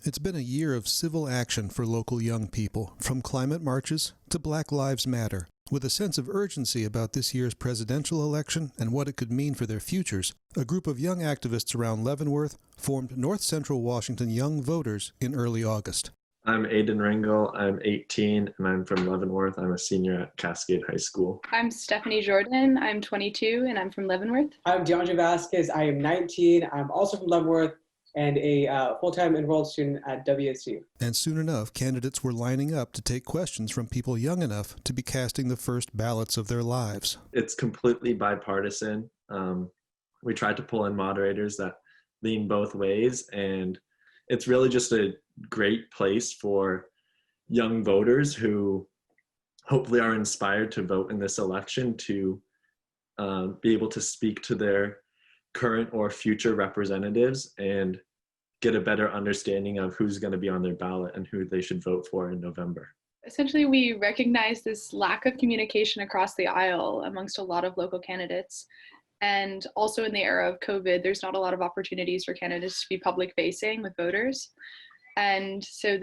It's been a year of civil action for local young people, from climate marches to Black Lives Matter. With a sense of urgency about this year's presidential election and what it could mean for their futures, a group of young activists around Leavenworth formed North Central Washington Young Voters in early August. I'm Aiden Ringel. I'm 18 and I'm from Leavenworth. I'm a senior at Cascade High School. I'm Stephanie Jordan. I'm 22 and I'm from Leavenworth. I'm DeAndre Vasquez. I am 19. I'm also from Leavenworth and a full-time enrolled student at WSU. And soon enough, candidates were lining up to take questions from people young enough to be casting the first ballots of their lives. It's completely bipartisan. We tried to pull in moderators that lean both ways, and it's really just a great place for young voters who hopefully are inspired to vote in this election to be able to speak to their current or future representatives and get a better understanding of who's going to be on their ballot and who they should vote for in November. Essentially, we recognize this lack of communication across the aisle amongst a lot of local candidates. And also in the era of COVID, there's not a lot of opportunities for candidates to be public facing with voters. And so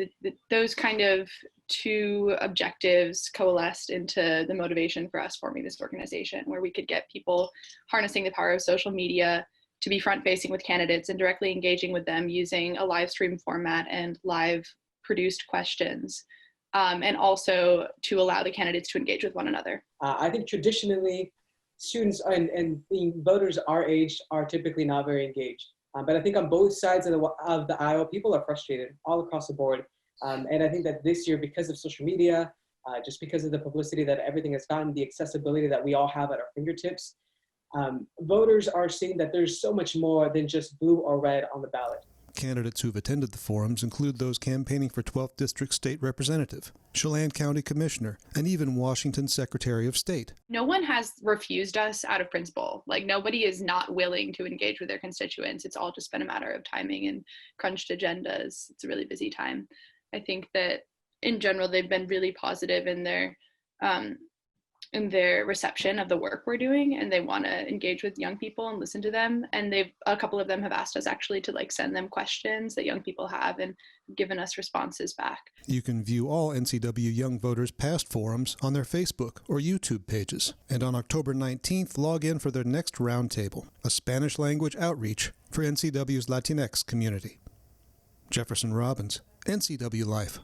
those kind of two objectives coalesced into the motivation for us forming this organization, where we could get people harnessing the power of social media to be front-facing with candidates and directly engaging with them using a live stream format and live produced questions, and also to allow the candidates to engage with one another. I think traditionally, students and voters our age are typically not very engaged. But I think on both sides of the aisle, people are frustrated all across the board. And I think that this year, because of social media, just because of the publicity that everything has gotten, the accessibility that we all have at our fingertips, voters are seeing that there's so much more than just blue or red on the ballot. Candidates who've attended the forums include those campaigning for 12th District State Representative, Chelan County Commissioner, and even Washington Secretary of State. No one has refused us out of principle. Like, nobody is not willing to engage with their constituents. It's all just been a matter of timing and crunched agendas. It's a really busy time. I think that in general, they've been really positive in their reception of the work we're doing, and they want to engage with young people and listen to them. And a couple of them have asked us actually to send them questions that young people have and given us responses back. You can view all NCW Young Voters past forums on their Facebook or YouTube pages. And on October 19th, log in for their next roundtable, a Spanish language outreach for NCW's Latinx community. Jefferson Robbins, NCW Life.